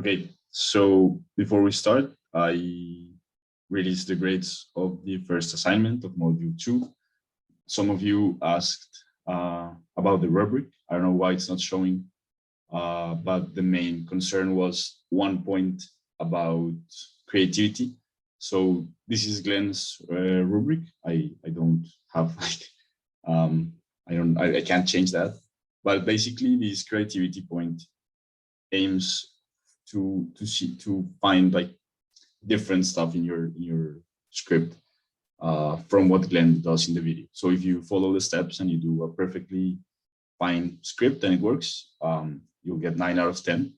Okay, so before we start, I released the grades of the first assignment of module 2. Some of you asked about the rubric. I don't know why it's not showing, but the main concern was 1 point about creativity. So this is Glenn's rubric. I don't have like I can't change that. But basically, this creativity point aims to find like different stuff in your script from what Glenn does in the video. So if you follow the steps and you do a perfectly fine script and it works, you'll get 9 out of 10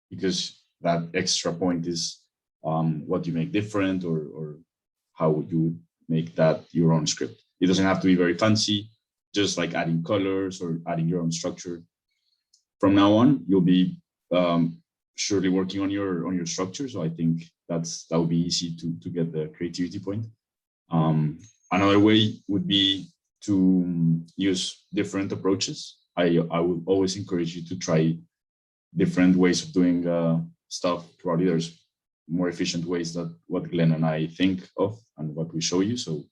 because that extra point is what you make different or how you would make that your own script. It doesn't have to be very fancy, just like adding colors or adding your own structure. From now on, you'll be surely working on your structure. So I think that will be easy to get the creativity point. Another way would be to use different approaches. I would always encourage you to try different ways of doing stuff. Probably there's more efficient ways that what Glenn and I think of and what we show you. So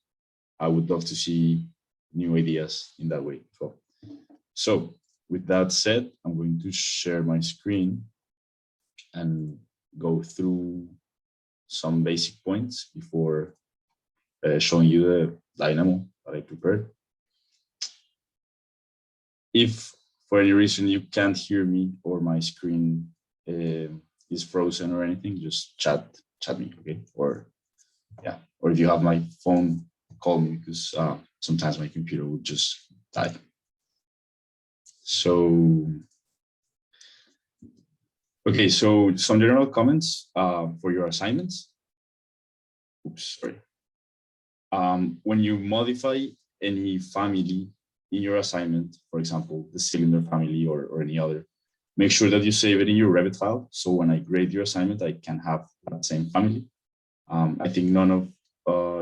I would love to see new ideas in that way as well. So with that said, I'm going to share my screen and go through some basic points before showing you the Dynamo that I prepared. If for any reason you can't hear me or my screen is frozen or anything, just chat me, okay? Or if you have my phone, call me because sometimes my computer would just die. So, okay, so some general comments for your assignments. Oops, sorry. When you modify any family in your assignment, for example, the cylinder family or any other, make sure that you save it in your Revit file. So when I grade your assignment, I can have that same family. I think none of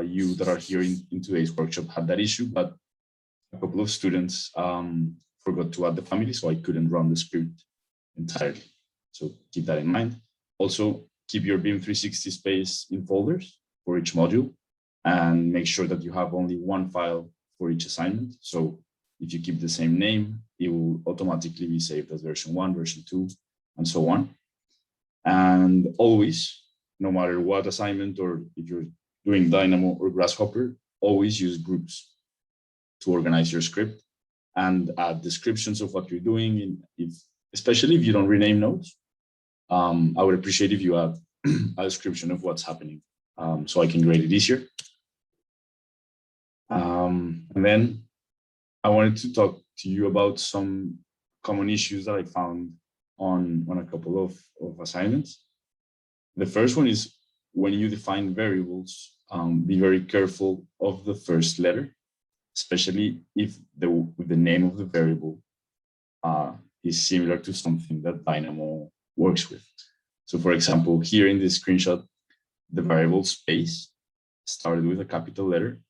you that are here in today's workshop had that issue, but a couple of students forgot to add the family, so I couldn't run the script entirely. So keep that in mind. Also, keep your BIM 360 space in folders for each module and make sure that you have only one file for each assignment. So if you keep the same name, it will automatically be saved as version 1, version 2, and so on. And always, no matter what assignment or if you're doing Dynamo or Grasshopper, always use groups to organize your script and add descriptions of what you're doing. Especially if you don't rename nodes, I would appreciate if you add a description of what's happening so I can grade it easier. And then I wanted to talk to you about some common issues that I found on a couple of assignments. The first one is when you define variables, be very careful of the first letter, especially if the name of the variable is similar to something that Dynamo works with. So for example, here in this screenshot, the variable space started with a capital letter,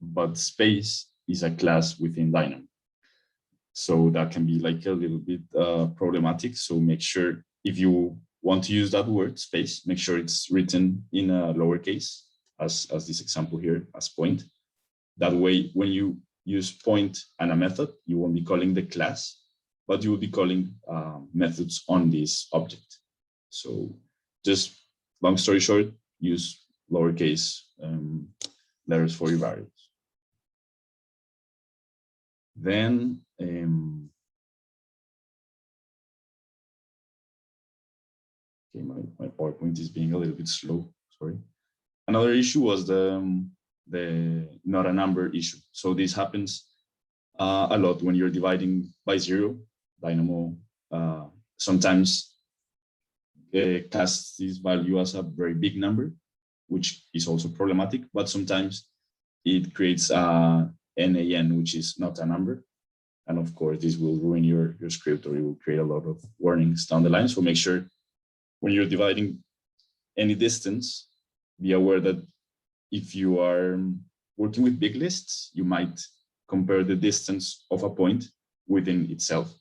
but space is a class within Dynamo. So that can be like a little bit problematic. So make sure if you want to use that word space, make sure it's written in a lowercase as this example here as point. That way, when you use point and a method, you won't be calling the class, but you will be calling methods on this object. So just long story short, use lowercase letters for your variables. Then okay, my PowerPoint is being a little bit slow, sorry. Another issue was the not a number issue. So this happens a lot when you're dividing by 0. Dynamo sometimes casts this value as a very big number, which is also problematic, but sometimes it creates NaN, which is not a number. And of course, this will ruin your script or it will create a lot of warnings down the line. So make sure when you're dividing any distance, be aware that if you are working with big lists, you might compare the distance of a point within itself.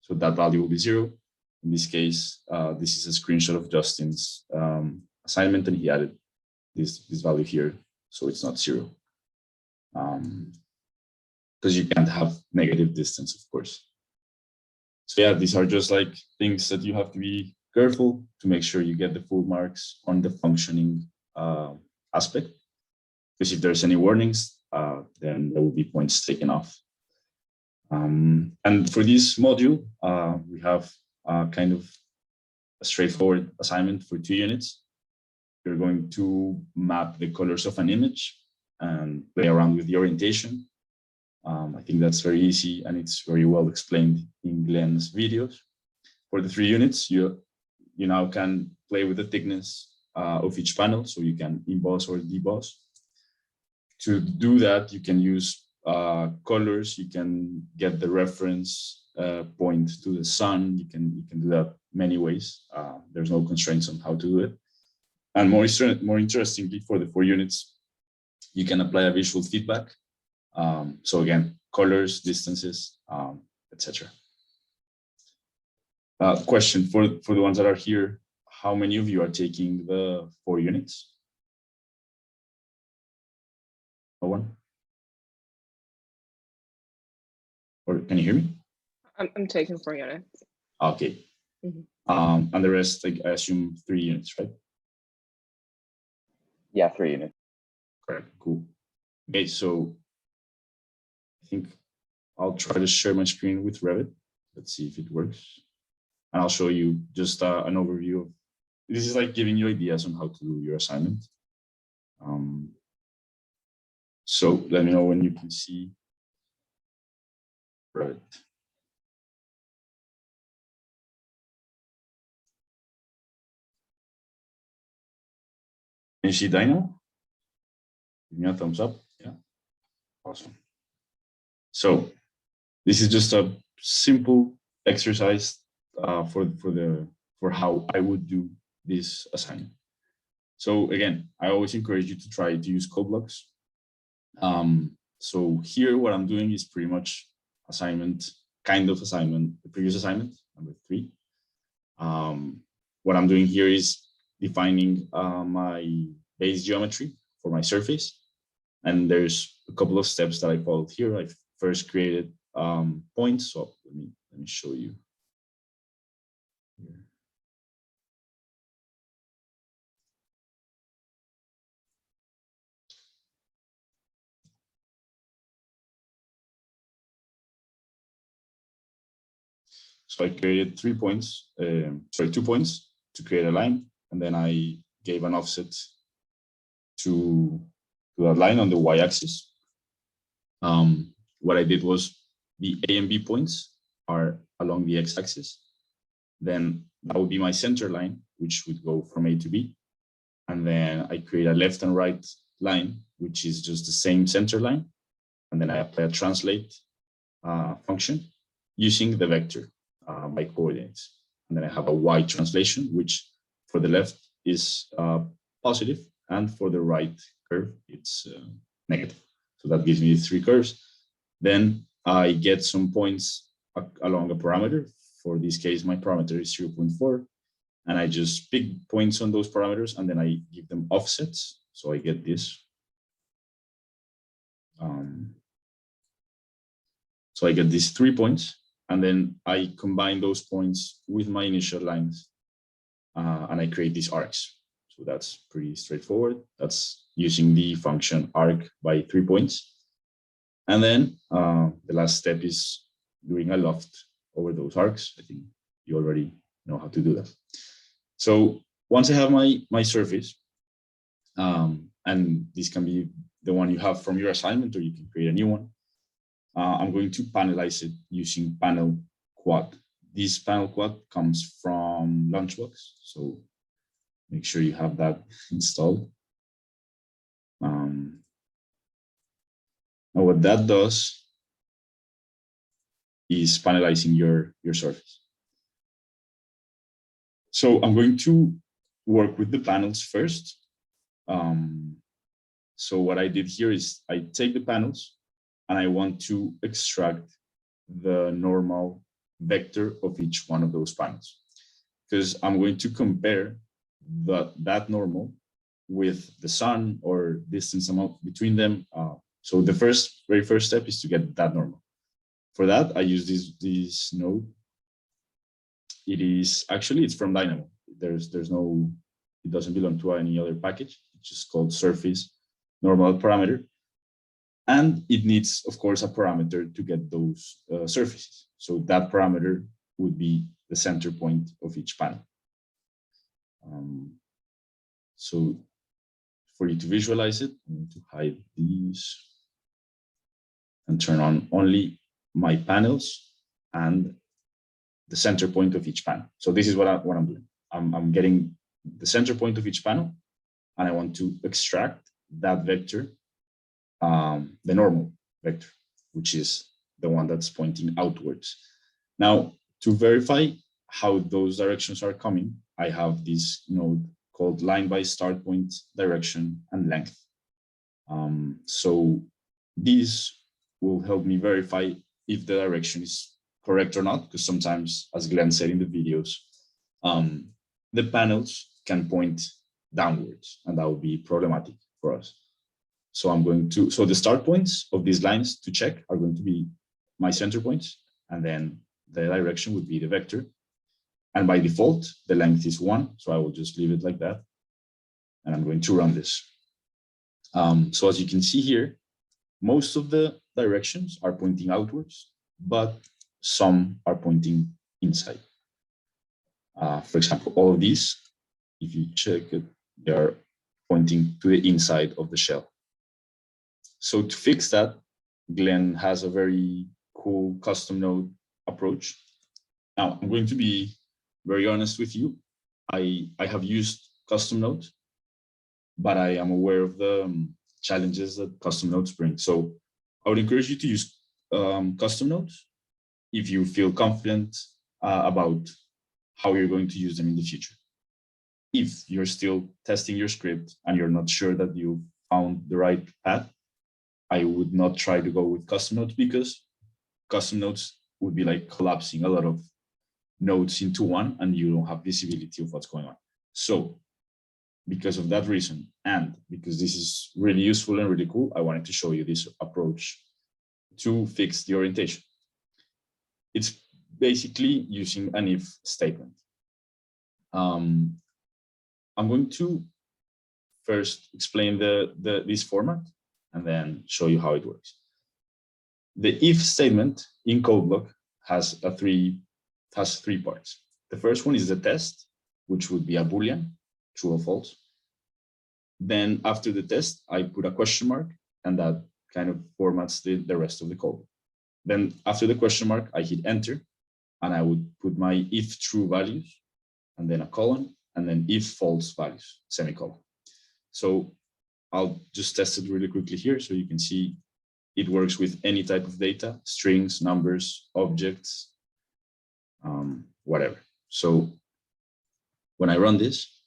So that value will be 0. In this case, this is a screenshot of Justin's assignment, and he added this value here, so it's not 0. Because you can't have negative distance, of course. So yeah, these are just like things that you have to be careful to make sure you get the full marks on the functioning aspect. Because if there's any warnings, then there will be points taken off. And for this module, we have kind of a straightforward assignment for 2 units. You're going to map the colors of an image and play around with the orientation. I think that's very easy, and it's very well explained in Glenn's videos. For the 3 units, you now can play with the thickness of each panel, so you can emboss or deboss. To do that, you can use colors. You can get the reference point to the sun. You can do that many ways. There's no constraints on how to do it. And more interestingly, for the 4 units, you can apply a visual feedback. So again, colors, distances, etc. Question for the ones that are here: how many of you are taking the 4 units? No one? Or can you hear me? I'm taking 4 units. Okay. Mm-hmm. And the rest, like, I assume 3 units, right? Yeah, 3 units. Correct. Cool. Okay, so I think I'll try to share my screen with Revit. Let's see if it works. And I'll show you just an overview of, this is like giving you ideas on how to do your assignment. So let me know when you can see. Right. Can you see Dino? Give me a thumbs up. Yeah. Awesome. So this is just a simple exercise for how I would do this assignment. So again, I always encourage you to try to use code blocks. So here, what I'm doing is pretty much the previous assignment, number 3. What I'm doing here is defining my base geometry for my surface. And there's a couple of steps that I followed here. I first created points. So let me show you here. So I created 2 points to create a line, and then I gave an offset to that line on the y-axis. What I did was the A and B points are along the x-axis. Then that would be my center line, which would go from A to B. And then I create a left and right line, which is just the same center line. And then I apply a translate function using the vector by coordinates. And then I have a y translation, which for the left is positive, and for the right curve, it's negative. So that gives me 3 curves. Then I get some points along a parameter. For this case, my parameter is 0.4. And I just pick points on those parameters, and then I give them offsets. So I get this. So I get these 3 points, and then I combine those points with my initial lines, and I create these arcs. So that's pretty straightforward. That's using the function arc by 3 points. And then the last step is doing a loft over those arcs. I think you already know how to do that. So once I have my surface, and this can be the one you have from your assignment, or you can create a new one, I'm going to panelize it using panel quad. This panel quad comes from Launchbox, so make sure you have that installed. Now what that does is panelizing your surface. So I'm going to work with the panels first. So what I did here is I take the panels and I want to extract the normal vector of each one of those panels. because I'm going to compare that normal with the sun or distance amount between them. So the very first step is to get that normal. For that, I use this node. It's from Dynamo. There's no, it doesn't belong to any other package. It's just called surface normal parameter. And it needs, of course, a parameter to get those surfaces. So that parameter would be the center point of each panel. So for you to visualize it, I'm going to hide these and turn on only my panels and the center point of each panel. So this is what I'm doing. I'm getting the center point of each panel, and I want to extract that vector, the normal vector, which is the one that's pointing outwards. Now, to verify how those directions are coming, I have this node called line by start point, direction, and length. So these will help me verify if the direction is correct or not, because sometimes, as Glenn said in the videos, the panels can point downwards, and that would be problematic for us. So so the start points of these lines to check are going to be my center points, and then the direction would be the vector. And by default, the length is 1, so I will just leave it like that. And I'm going to run this. So as you can see here, most of the directions are pointing outwards, but some are pointing inside. For example, all of these, if you check it, they are pointing to the inside of the shell. So to fix that, Glenn has a very cool custom node approach. Now, I'm going to be very honest with you. I have used custom nodes, but I am aware of the challenges that custom nodes bring. So I would encourage you to use custom nodes if you feel confident about how you're going to use them in the future. If you're still testing your script and you're not sure that you found the right path, I would not try to go with custom nodes, because custom nodes would be like collapsing a lot of nodes into one, and you don't have visibility of what's going on. So because of that reason, and because this is really useful and really cool, I wanted to show you this approach to fix the orientation. It's basically using an if statement. I'm going to first explain this format and then show you how it works. The if statement in CodeBlock has three parts. The first one is the test, which would be a Boolean, true or false. Then after the test, I put a question mark, and that kind of formats the rest of the code. Then after the question mark, I hit enter, and I would put my if true values, and then a colon, and then if false values, semicolon. So I'll just test it really quickly here so you can see it works with any type of data, strings, numbers, objects, whatever. So when I run this,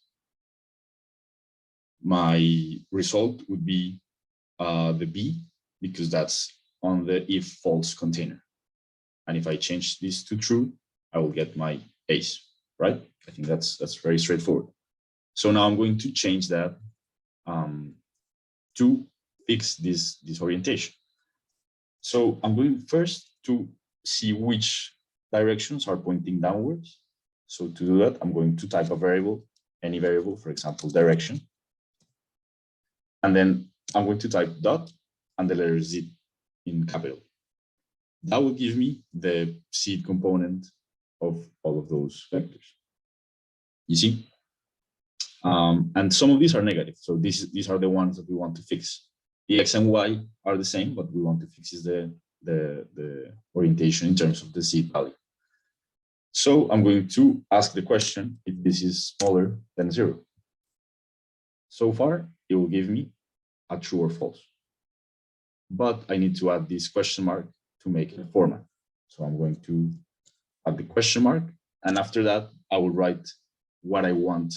my result would be the B, because that's on the if false container. And if I change this to true, I will get my ace, right? I think that's very straightforward. So now I'm going to change that to fix this orientation. So I'm going first to see which directions are pointing downwards. So to do that, I'm going to type a variable, any variable, for example, direction. And then I'm going to type dot and the letter Z in capital. That will give me the seed component of all of those vectors. You see? And some of these are negative. So these are the ones that we want to fix. The X and Y are the same, but we want to fix is the orientation in terms of the seed value. So I'm going to ask the question if this is smaller than 0. So far, it will give me a true or false. But I need to add this question mark to make it a format. So I'm going to add the question mark. And after that, I will write what I want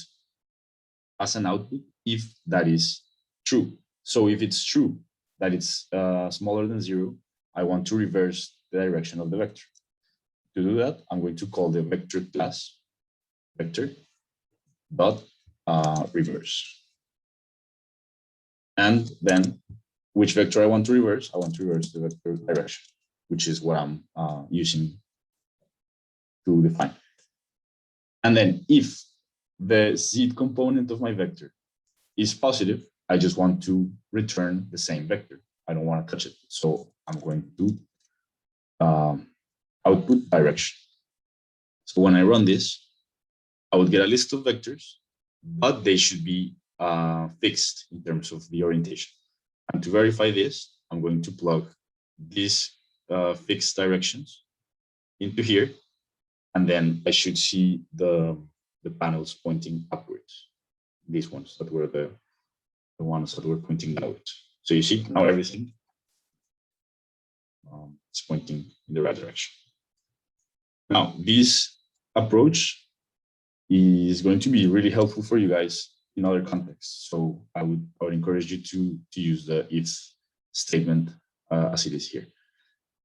as an output if that is true. So if it's true that it's smaller than 0, I want to reverse the direction of the vector. To do that, I'm going to call the vector class vector dot reverse. And then which vector I want to reverse? I want to reverse the vector direction, which is what I'm using to define. And then if the z component of my vector is positive, I just want to return the same vector. I don't want to touch it. So I'm going to output direction. So when I run this, I would get a list of vectors, but they should be fixed in terms of the orientation. And to verify this, I'm going to plug these fixed directions into here, and then I should see the panels pointing upwards. These ones that were the ones that were pointing outwards. So you see now everything is pointing in the right direction. Now this approach is going to be really helpful for you guys in other contexts. So I would encourage you to use the if statement as it is here.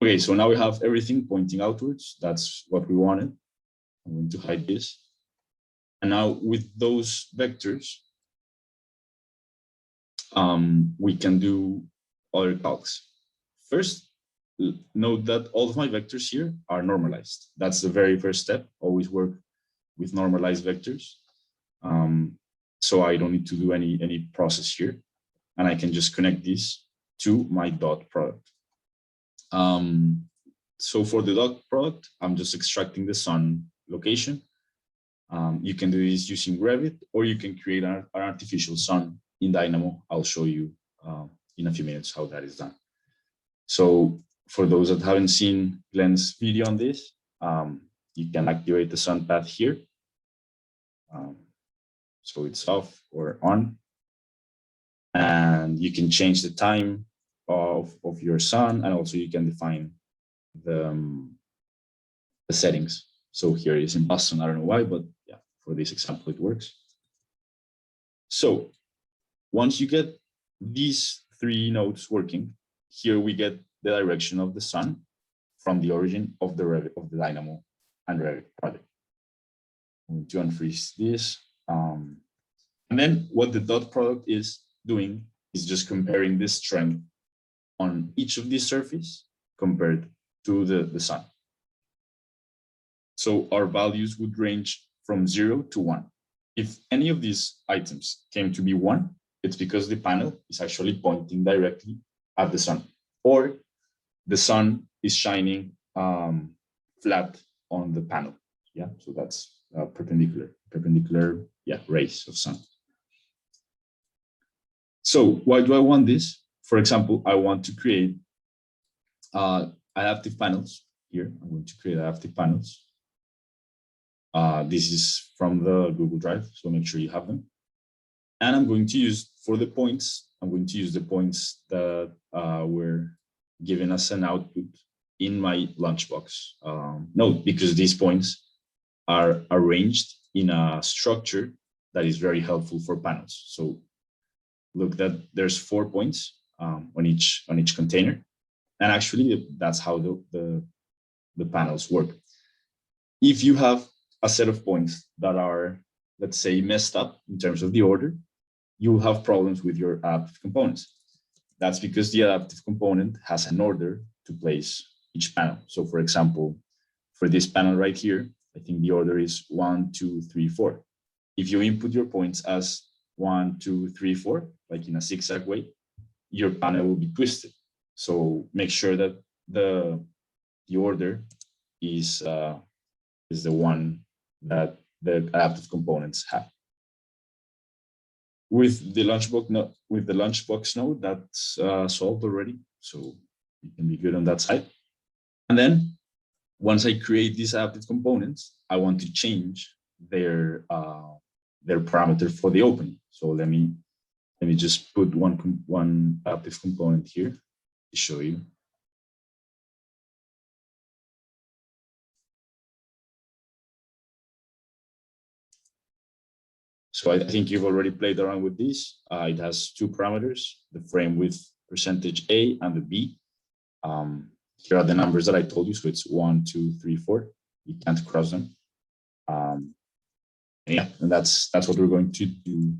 Okay, so now we have everything pointing outwards. That's what we wanted. I'm going to hide this. And now with those vectors, we can do other calcs. First, note that all of my vectors here are normalized. That's the very first step. Always work with normalized vectors. So I don't need to do any process here. And I can just connect this to my dot product. So for the dot product, I'm just extracting the sun location. You can do this using Revit, or you can create an artificial sun in Dynamo. I'll show you in a few minutes how that is done. So for those that haven't seen Glenn's video on this, you can activate the sun path here. So it's off or on. And you can change the time of your sun, and also you can define the settings. So here it is in Boston. I don't know why, but yeah, for this example, it works. So once you get these three nodes working, here we get the direction of the sun from the origin of the Dynamo and Revit project. I'm going to unfreeze this. And then what the dot product is doing is just comparing the strength on each of these surfaces compared to the sun. So our values would range from 0 to 1. If any of these items came to be 1, it's because the panel is actually pointing directly at the sun, or the sun is shining flat on the panel. Yeah, so that's perpendicular, yeah, rays of sun. So why do I want this? For example, I want to create adaptive panels here. I'm going to create adaptive panels. This is from the Google Drive, so make sure you have them. And I'm going to use, for the points, I'm going to use the points that were given as an output in my Lunchbox node, because these points are arranged in a structure that is very helpful for panels. So look, that there's 4 points on each container, and actually that's how the panels work. If you have a set of points that are, let's say, messed up in terms of the order, you will have problems with your adaptive components. That's because the adaptive component has an order to place each panel. So for example, for this panel right here, I think the order is 1, 2, 3, 4. If you input your points as 1, 2, 3, 4, like in a zigzag way, your panel will be twisted. So make sure that the order is the one that the adaptive components have. With the Lunchbox node, that's solved already, so you can be good on that side. And then once I create these adaptive components, I want to change their parameter for the opening. So let me just put one adaptive component here to show you. So I think you've already played around with this. It has 2 parameters, the frame width %A and the B. Here are the numbers that I told you. So it's 1, 2, 3, 4. You can't cross them. Yeah, and that's what we're going to do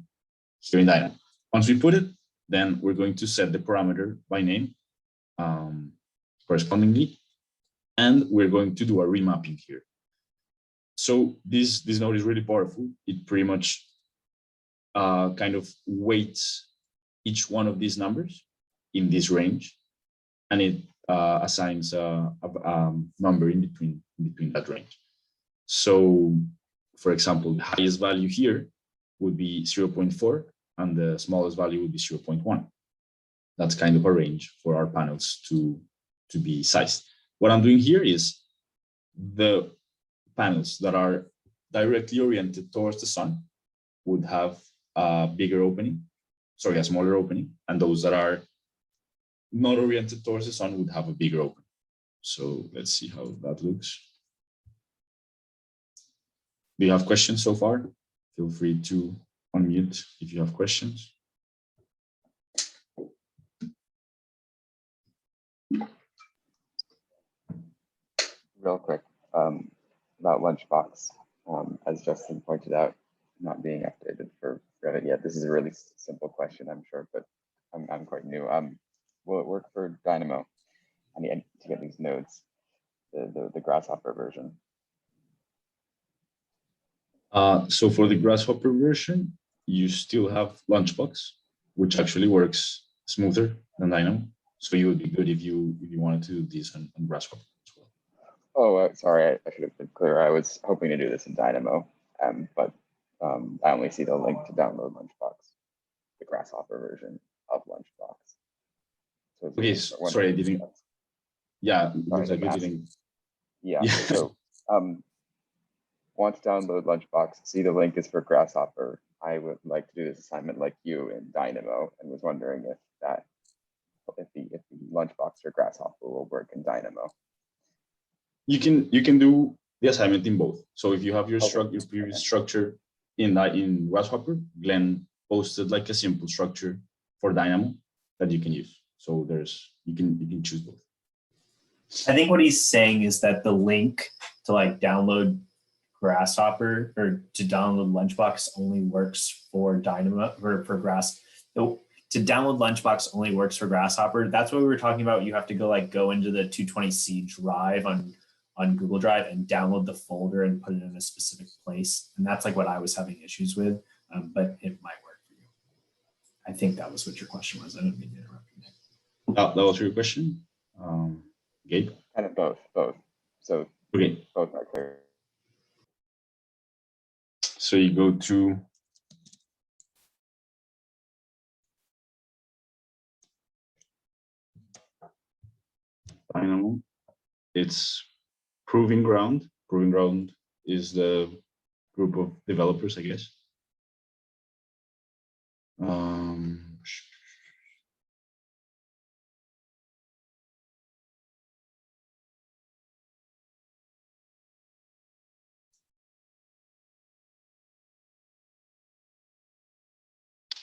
here in Dynamo. Once we put it, then we're going to set the parameter by name correspondingly, and we're going to do a remapping here. So this node is really powerful. It pretty much kind of weights each one of these numbers in this range, and it assigns a number in between that range. So, for example, the highest value here would be 0.4, and the smallest value would be 0.1. That's kind of a range for our panels to be sized. What I'm doing here is the panels that are directly oriented towards the sun would have a bigger opening, sorry, a smaller opening, and those that are not oriented towards the sun would have a bigger opening. So let's see how that looks. Do you have questions so far? Feel free to unmute if you have questions. Real quick, about Lunchbox, as Justin pointed out, not being updated for Revit yet. This is a really simple question, I'm sure, but I'm quite new. Will it work for Dynamo? I need to get these nodes, the Grasshopper version. So for the Grasshopper version, you still have Lunchbox, which actually works smoother than Dynamo. So you would be good if you wanted to do this on Grasshopper as well. Oh, sorry, I should have been clear. I was hoping to do this in Dynamo, but I only see the link to download Lunchbox, the Grasshopper version of Lunchbox. So okay, sorry, I didn't. Yeah, looks like you didn't. Yeah. So want to download Lunchbox, see the link is for Grasshopper. I would like to do this assignment like you in Dynamo, and was wondering if the Lunchbox or Grasshopper will work in Dynamo. You can do the assignment in both. So if you have your previous structure in Grasshopper, Glenn posted like a simple structure for Dynamo that you can use. So you can choose both. I think what he's saying is that the link to like download Grasshopper or to download Lunchbox only works for Dynamo or for Grass. To download Lunchbox only works for Grasshopper. That's what we were talking about. You have to go into the 220C drive on Google Drive and download the folder and put it in a specific place. And that's like what I was having issues with, but it might work for you. I think that was what your question was. I didn't mean to interrupt you. That was your question, Gabe? Kind of both. So okay, both are clear. So you go to Dynamo. It's Proving Ground. Proving Ground is the group of developers, I guess.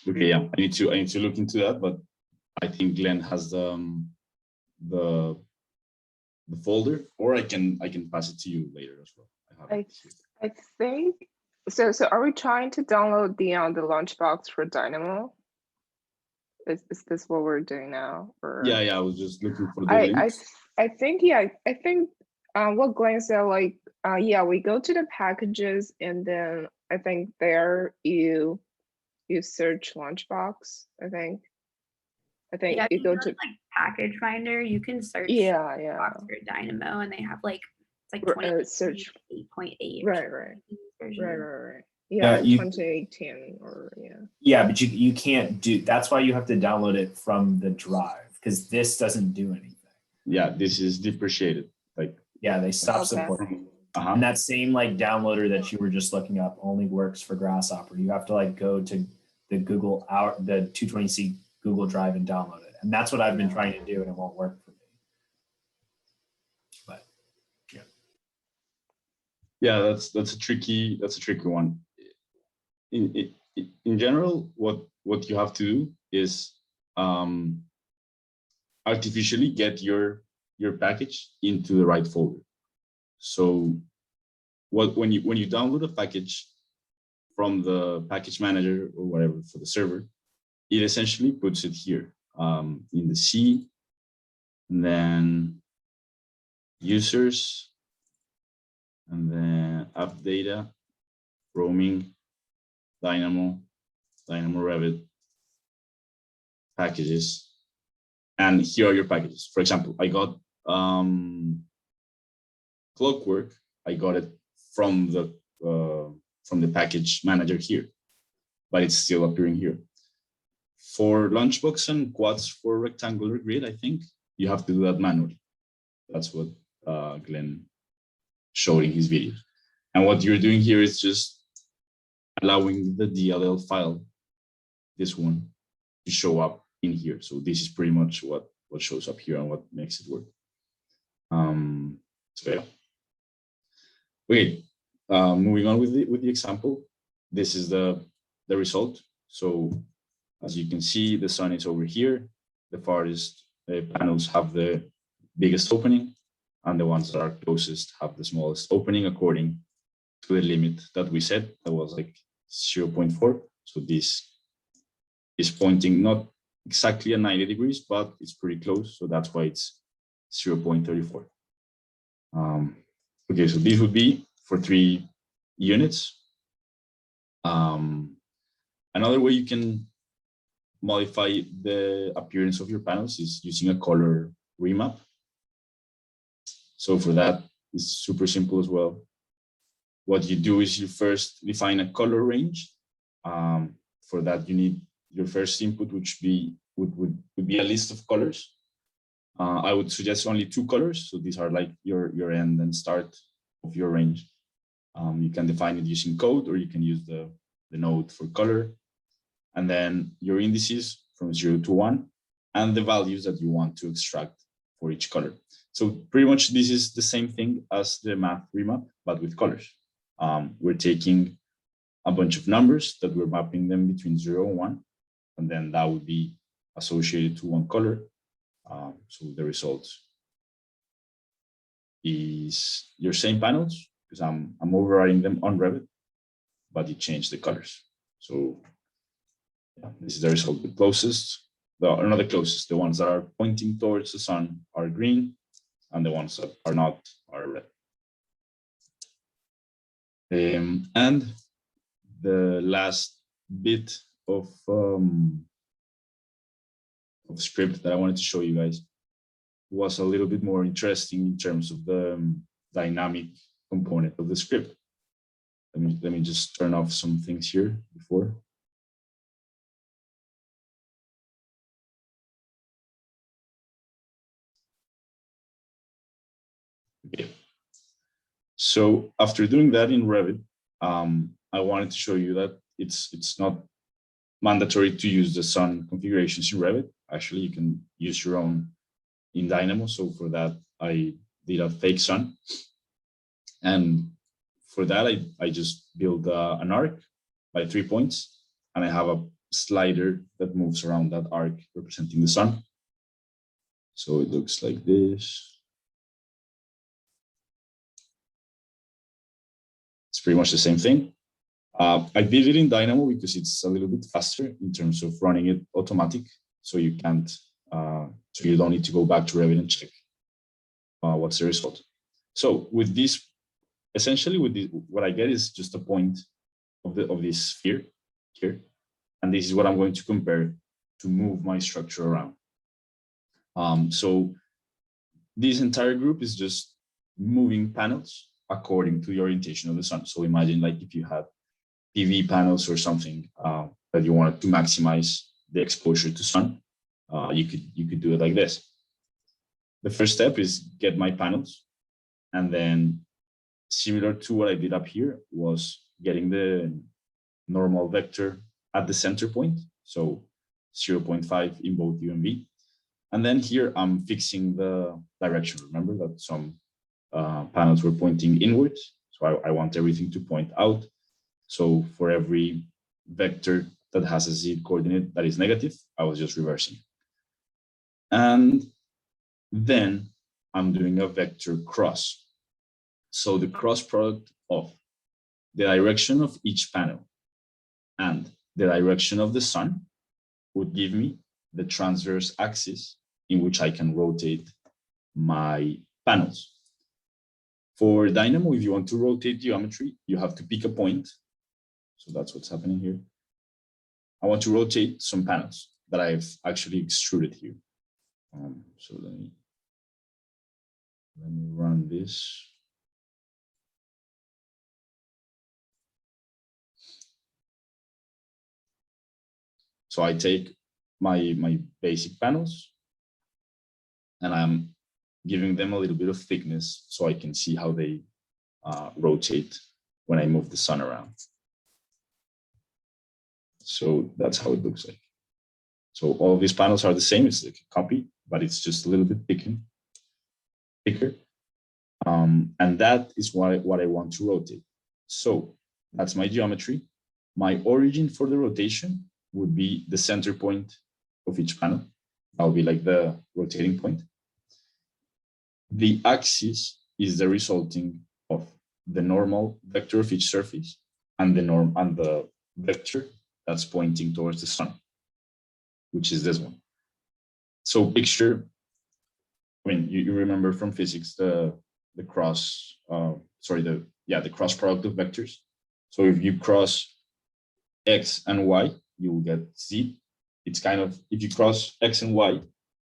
Okay, yeah, I need to look into that, but I think Glenn has the folder, or I can pass it to you later as well. I think so. So are we trying to download the Lunchbox for Dynamo? Is this what we're doing now? Or yeah, I was just looking for the link. I think what Glenn said, like yeah, we go to the packages, and then I think there you search Lunchbox. I think yeah, you go to like package finder, you can search Lunchbox for Dynamo, and they have like it's like 28.8. Right. Yeah, 2018 or yeah. Yeah, but you can't do. That's why you have to download it from the drive, because this doesn't do anything. Yeah, this is depreciated. Like yeah, they stopped supporting. And that same like downloader that you were just looking up only works for Grasshopper. You have to like go to the the 220C Google Drive and download it. And that's what I've been trying to do, and it won't work for me. But yeah. Yeah, that's a tricky one. In general, what you have to do is artificially get your package into the right folder. So when you download a package, from the package manager or whatever for the server, it essentially puts it here in the C, and then users, and then app data, roaming, Dynamo, Dynamo Revit, packages, and here are your packages. For example, I got Clockwork. I got it from the package manager here, but it's still appearing here. For Lunchbox and Quads for rectangular grid, I think you have to do that manually. That's what Glenn showed in his video. And what you're doing here is just allowing the DLL file, this one, to show up in here. So this is pretty much what shows up here and what makes it work. So yeah. Okay, moving on with the example. This is the result. So as you can see, the sun is over here. The farthest panels have the biggest opening, and the ones that are closest have the smallest opening according to the limit that we set. That was like 0.4. So this is pointing not exactly at 90 degrees, but it's pretty close. So that's why it's 0.34. Okay, so this would be for 3 units. Another way you can modify the appearance of your panels is using a color remap. So for that, it's super simple as well. What you do is you first define a color range. For that, you need your first input, which would be a list of colors. I would suggest only 2 colors. So these are like your end and start of your range. You can define it using code, or you can use the node for color. And then your indices from 0 to 1, and the values that you want to extract for each color. So pretty much this is the same thing as the math remap, but with colors. We're taking a bunch of numbers that we're mapping them between 0 and 1, and then that would be associated to one color. So the result is your same panels, because I'm overriding them on Revit, but it changed the colors. So yeah, this is the result. The closest, not the closest, the ones that are pointing towards the sun are green, and the ones that are not are red. And the last bit of script that I wanted to show you guys was a little bit more interesting in terms of the dynamic component of the script. Let me just turn off some things here before. Okay. So after doing that in Revit, I wanted to show you that it's not mandatory to use the sun configurations in Revit. Actually, you can use your own in Dynamo. So for that, I did a fake sun. And for that, I just built an arc by 3 points, and I have a slider that moves around that arc representing the sun. So it looks like this. It's pretty much the same thing. I did it in Dynamo because it's a little bit faster in terms of running it automatic. So you can't, so you don't need to go back to Revit and check what's the result. So with this, essentially with this, what I get is just a point of this sphere here. And this is what I'm going to compare to move my structure around. So this entire group is just moving panels according to the orientation of the sun. So imagine like if you had PV panels or something that you wanted to maximize the exposure to sun, you could do it like this. The first step is get my panels, and then similar to what I did up here was getting the normal vector at the center point, so 0.5 in both U and V. And then here I'm fixing the direction. Remember that some panels were pointing inwards, so I want everything to point out. So for every vector that has a z coordinate that is negative, I was just reversing. And then I'm doing a vector cross. So the cross product of the direction of each panel And the direction of the sun would give me the transverse axis in which I can rotate my panels. For Dynamo, if you want to rotate geometry, you have to pick a point. So that's what's happening here. I want to rotate some panels that I've actually extruded here. So let me run this. So I take my basic panels and I'm giving them a little bit of thickness so I can see how they rotate when I move the sun around. So that's how it looks like. So all of these panels are the same. It's like a copy, but it's just a little bit thicker. And that is what I want to rotate. So that's my geometry. My origin for the rotation would be the center point of each panel. That will be like the rotating point. The axis is the resulting of the normal vector of each surface and the vector that's pointing towards the sun, which is this one. So picture, I mean, you remember from physics the cross, the cross product of vectors. So if you cross X and Y, you will get Z. It's kind of, if you cross X and Y,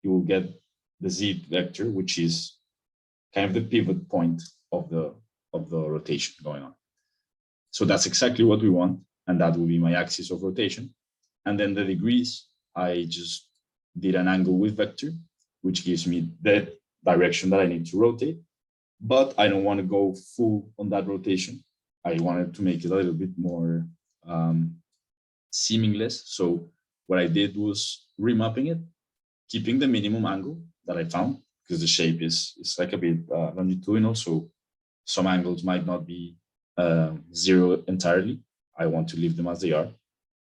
you will get the Z vector, which is kind of the pivot point of the rotation going on. So that's exactly what we want. And that will be my axis of rotation. And then the degrees, I just did an angle with vector, which gives me the direction that I need to rotate. But I don't want to go full on that rotation. I wanted to make it a little bit more seamless. So what I did was remapping it, keeping the minimum angle that I found, because the shape is like a bit longitudinal. So some angles might not be zero entirely. I want to leave them as they are.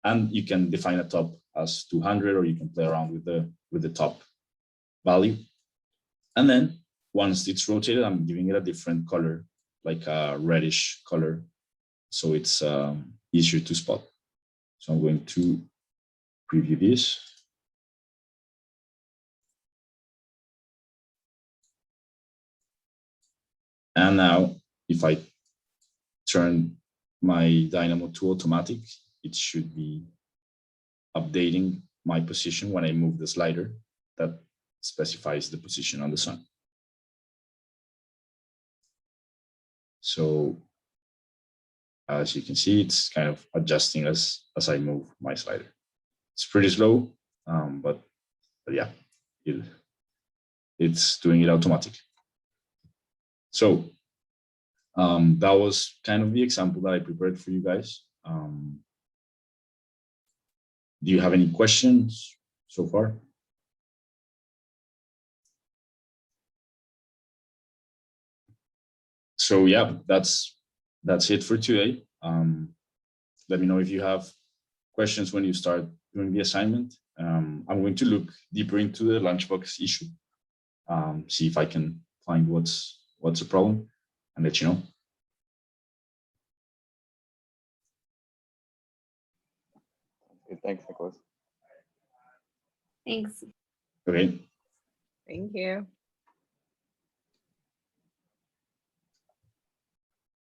And you can define a top as 200, or you can play around with the top value. And then once it's rotated, I'm giving it a different color, like a reddish color. So it's easier to spot. So I'm going to preview this. And now if I turn my Dynamo to automatic, it should be updating my position when I move the slider that specifies the position on the sun. So as you can see, it's kind of adjusting as I move my slider. It's pretty slow, but yeah, it's doing it automatically. So that was kind of the example that I prepared for you guys. Do you have any questions so far? So yeah, that's it for today. Let me know if you have questions when you start doing the assignment. I'm going to look deeper into the lunchbox issue, see if I can find what's the problem, and let you know. Good. Thanks, Nicholas. Thanks. Okay. Thank you.